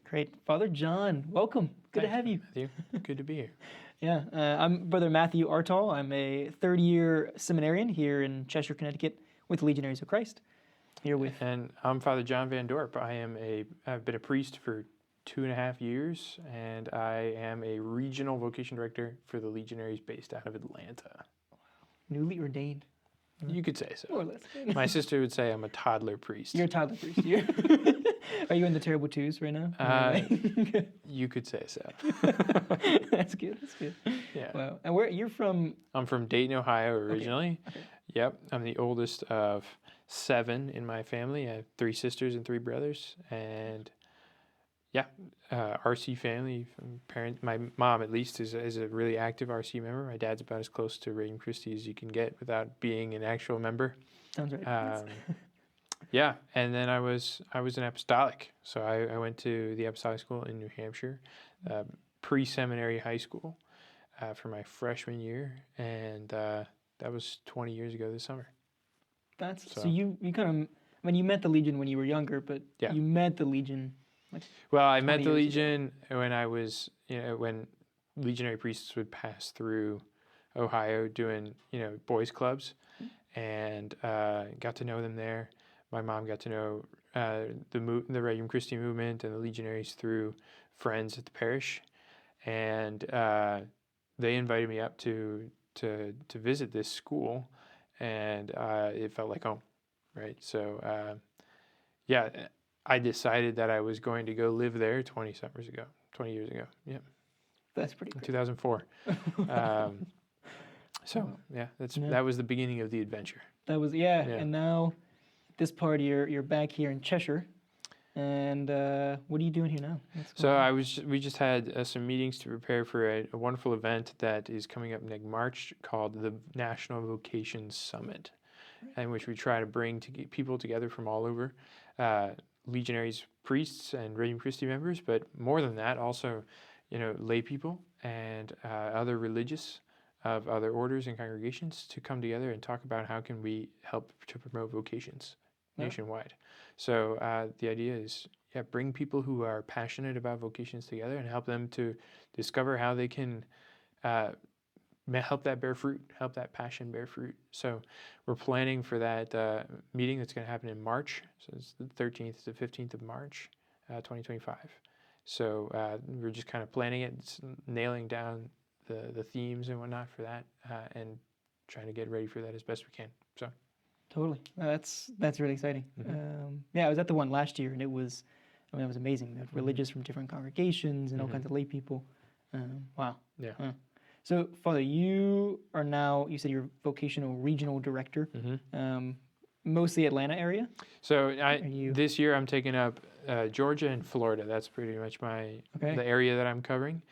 Great. Father John, welcome. Good to have you. Matthew. Good to be here. Yeah, I'm Brother Matthew Artall. I'm a third-year seminarian here in Cheshire, Connecticut, with the Legionaries of Christ. Here with, And I'm Father John VanDorpe. I've been a priest for 2.5 years, and I am a regional vocation director for the Legionaries based out of Atlanta. newly ordained, You could say so. more or less. My sister would say I'm a toddler priest. You're a toddler priest. Are you in the terrible twos right now? You could say so. That's good. That's good. Yeah. Wow. And where you're from? I'm from Dayton, Ohio originally. Okay. Yep. I'm the oldest of 7 in my family. I have 3 sisters and 3 brothers. And yeah, RC family. My mom, at least, is a really active RC member. My dad's about as close to Redeemed Christi as you can get without being an actual member. Sounds right. Yeah, and then I was an apostolic. So I went to the apostolic school in New Hampshire, pre-seminary high school, for my freshman year, and that was 20 years ago this summer. So you kind of, I mean, you met the Legion when you were younger, but Yeah. you met the Legion. Well, I met the 20 years Legion when I was, when legionary priests would pass through Ohio doing, boys clubs, and got to know them there. My mom got to know the Redeemed Christi movement and the Legionaries through friends at the parish, and they invited me up to visit this school, and it felt like home, right? So, yeah. I decided that I was going to go live there 20 years ago. Yeah. That's pretty great. 2004. That was the beginning of the adventure. That was, yeah. And now, this part, you're back here in Cheshire. And what are you doing here now? We just had some meetings to prepare for a wonderful event that is coming up next March called the National Vocation Summit, in which we try to bring people together from all over, Legionaries, priests, and Redeemed Christi members, but more than that, also, lay people and other religious of other orders and congregations to come together and talk about how can we help to promote vocations nationwide. So the idea is, bring people who are passionate about vocations together and help them to discover how they can help that bear fruit, help that passion bear fruit. So we're planning for that meeting that's going to happen in March. So it's the 13th to 15th of March, 2025. So we're just kind of planning it, nailing down the themes and whatnot for that, and trying to get ready for that as best we can. So totally, that's really exciting. Mm-hmm. I was at the one last year, and it was amazing. The religious from different congregations and all kinds of lay people. Wow. Yeah. So, Father, you said you're vocational regional director, mostly Atlanta area? So this year I'm taking up Georgia and Florida. That's pretty much the area that I'm covering.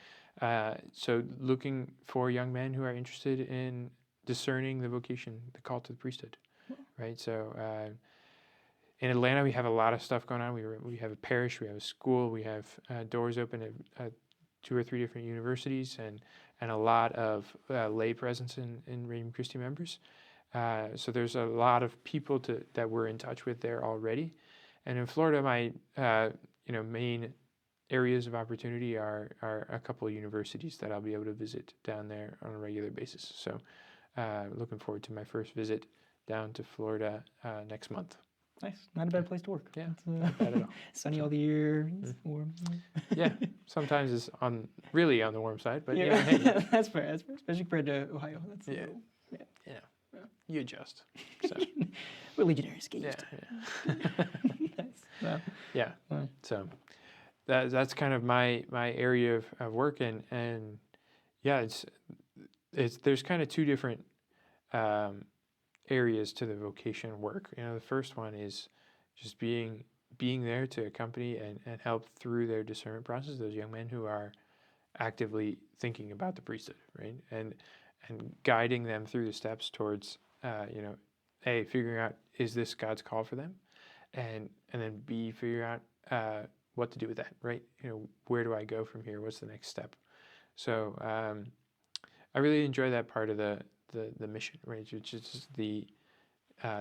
So looking for young men who are interested in discerning the vocation, the call to the priesthood, right? So in Atlanta we have a lot of stuff going on. We have a parish, we have a school, we have doors open at 2 or 3 different universities, and a lot of lay presence in Redeemed Christi members. So there's a lot of people that we're in touch with there already. And in Florida, my main areas of opportunity are a couple of universities that I'll be able to visit down there on a regular basis. So looking forward to my first visit down to Florida next month. Nice. Not a bad place to work. Yeah, not bad at all. Sunny all the year, warm. Yeah, sometimes it's really on the warm side, but hey. That's fair. Especially compared to Ohio. You adjust. So. We're Legionaries. Get used to it. Nice. Wow. Yeah. Wow. So that's kind of my area of work, and there's kind of 2 different areas to the vocation work. The first one is just being there to accompany and help through their discernment process, those young men who are actively thinking about the priesthood, right? And guiding them through the steps towards, A, figuring out, is this God's call for them? And then B, figuring out what to do with that, right? Where do I go from here? What's the next step? So I really enjoy that part of the mission, right? Which is the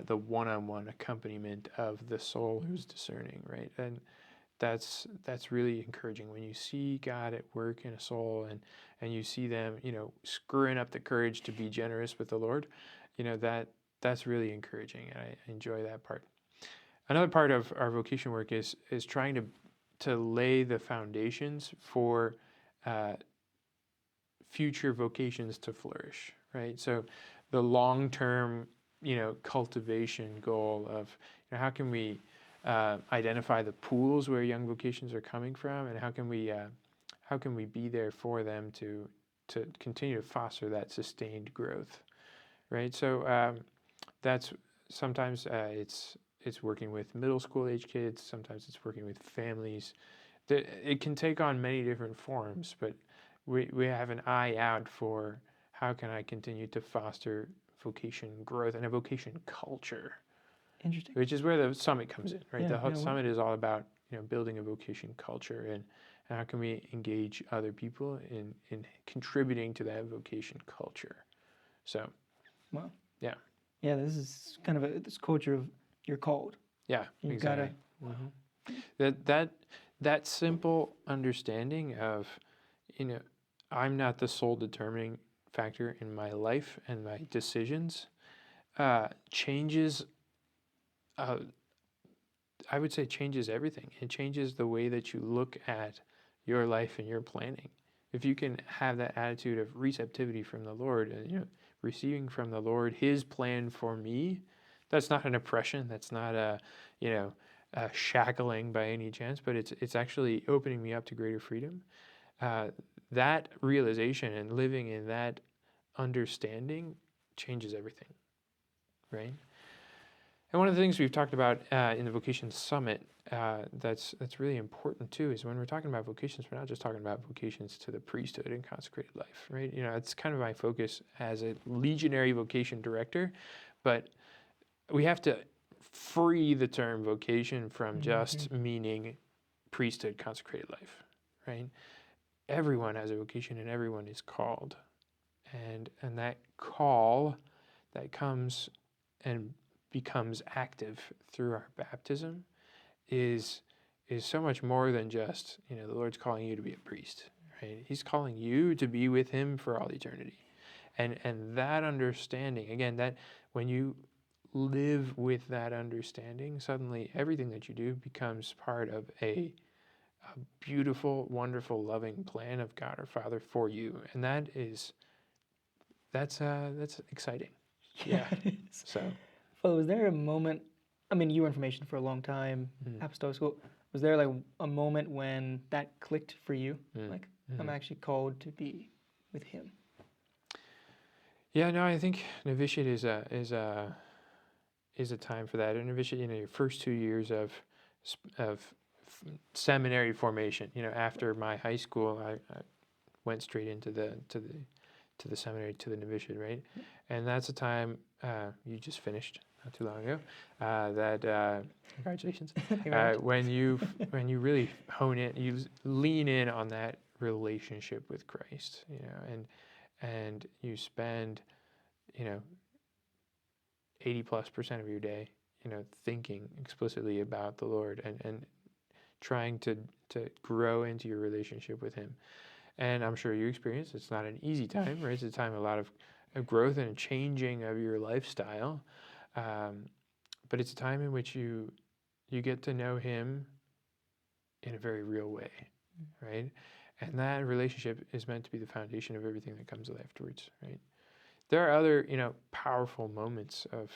one-on-one accompaniment of the soul who's discerning, right? And that's really encouraging when you see God at work in a soul, and you see them, screwing up the courage to be generous with the Lord. That's really encouraging, and I enjoy that part. Another part of our vocation work is trying to lay the foundations for future vocations to flourish, right? So the long-term, cultivation goal of how can we identify the pools where young vocations are coming from, and how can we be there for them to continue to foster that sustained growth, right? So that's sometimes it's working with middle school age kids. Sometimes it's working with families. It can take on many different forms, but we have an eye out for how can I continue to foster vocation growth and a vocation culture. Interesting. Which is where the summit comes in, right? The summit is all about building a vocation culture, and how can we engage other people in contributing to that vocation culture. So, wow, yeah, this is kind of this culture of you're called. Yeah, You've exactly. That simple understanding of, I'm not the sole determining factor in my life and my decisions, changes. I would say changes everything. It changes the way that you look at your life and your planning. If you can have that attitude of receptivity from the Lord, and receiving from the Lord His plan for me, that's not an oppression. That's not a shackling by any chance, but it's actually opening me up to greater freedom. That realization and living in that understanding changes everything, right? And one of the things we've talked about in the Vocation Summit that's really important too is when we're talking about vocations, we're not just talking about vocations to the priesthood and consecrated life, right? It's kind of my focus as a legionary vocation director, but we have to free the term vocation from just meaning priesthood, consecrated life, right? Everyone has a vocation and everyone is called. And that call that comes and becomes active through our baptism is so much more than just, the Lord's calling you to be a priest, right? He's calling you to be with Him for all eternity. And that understanding, again, that when you live with that understanding, suddenly everything that you do becomes part of a beautiful, wonderful, loving plan of God our Father for you. And that's exciting. Yeah. So. Well, was there a moment? I mean, you were in formation for a long time, apostolic school. Was there like a moment when that clicked for you? Like, I'm actually called to be with Him. Yeah, no, I think novitiate is a time for that. A novitiate, your first 2 years of seminary formation. After my high school, I went straight into the seminary, to the novitiate, right? And that's a time you just finished not too long ago. Congratulations. When you really hone it, you lean in on that relationship with Christ, and you spend 80+% of your day, thinking explicitly about the Lord and trying to grow into your relationship with Him. And I'm sure you experience it's not an easy time, right? It's a time of a lot of growth and a changing of your lifestyle. But it's a time in which you get to know Him in a very real way, right? And that relationship is meant to be the foundation of everything that comes afterwards, right? There are other, powerful moments of,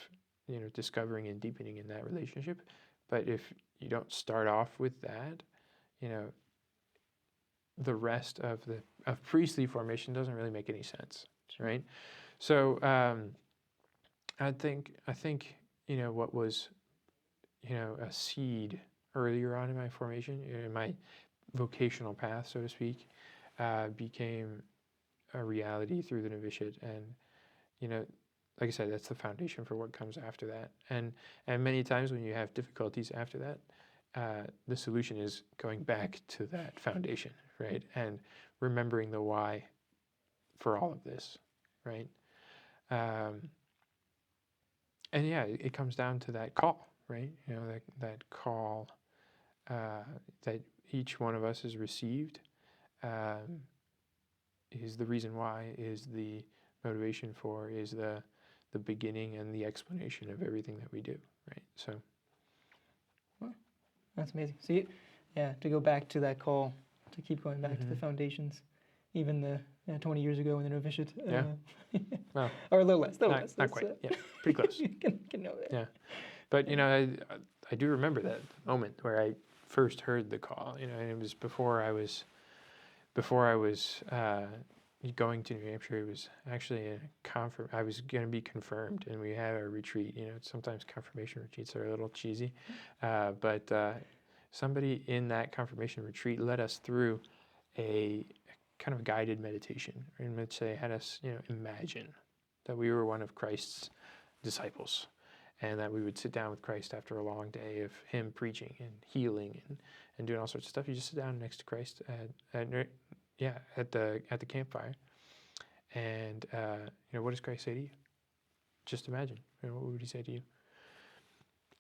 discovering and deepening in that relationship. But if you don't start off with that, the rest of priestly formation doesn't really make any sense, right? So I think what was a seed earlier on in my formation, in my vocational path, so to speak, became a reality through the novitiate. And like I said, that's the foundation for what comes after that. And many times when you have difficulties after that, the solution is going back to that foundation, right? And remembering the why for all of this, right? And yeah, it comes down to that call, right? That call that each one of us has received is the reason why, is the motivation for, is the beginning and the explanation of everything that we do, right? So. Well, that's amazing. See, to go back to that call, to keep going back to the foundations, even the 20 years ago in the novitiate. Well, or a little less. Not quite. Yeah, pretty close. You can know that. Yeah. But, I do remember that moment where I first heard the call, and it was before I was going to New Hampshire. It was actually I was going to be confirmed, and we had a retreat. Sometimes confirmation retreats are a little cheesy, but somebody in that confirmation retreat led us through a kind of guided meditation in which they had us, imagine that we were one of Christ's disciples, and that we would sit down with Christ after a long day of him preaching and healing and doing all sorts of stuff. You just sit down next to Christ at the campfire, and what does Christ say to you? Just imagine. What would he say to you?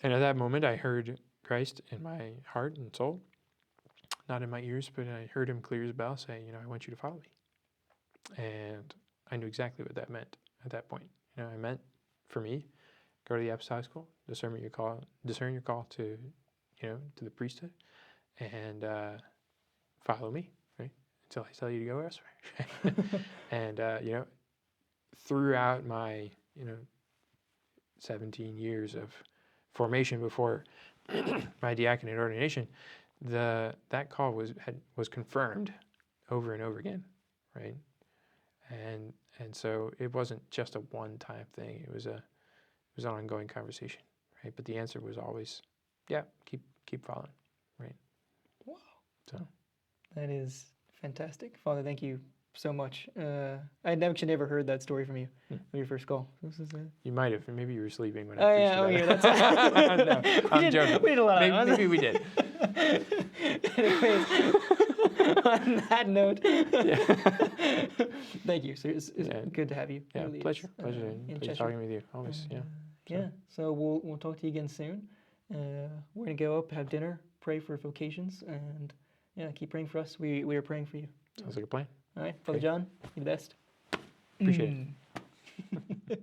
And at that moment, I heard Christ in my heart and soul, not in my ears, but I heard him clear as a bell say, I want you to follow me. And I knew exactly what that meant at that point. I meant, for me, go to the apostolic school, discern your call to, to the priesthood, and follow me, right, until I tell you to go elsewhere. And throughout my 17 years of formation before my diaconate ordination, that call was confirmed over and over again, right? And so it wasn't just a one-time thing. It was an ongoing conversation, right? But the answer was always, keep following, right? Wow. So that is fantastic, Father. Thank you so much. I'd actually never heard that story from you on your first call. You might have. Maybe you were sleeping when I preached that's no, I'm joking. We did a lot of maybe we did. Anyways, on that note, thank you. So it's good to have you. Yeah, really pleasure. Is, Pleasure talking with you. Always. So we'll talk to you again soon. We're gonna go up, have dinner, pray for vocations, and keep praying for us. We are praying for you. Sounds like a plan. All right, Father John, you're the best. Appreciate it.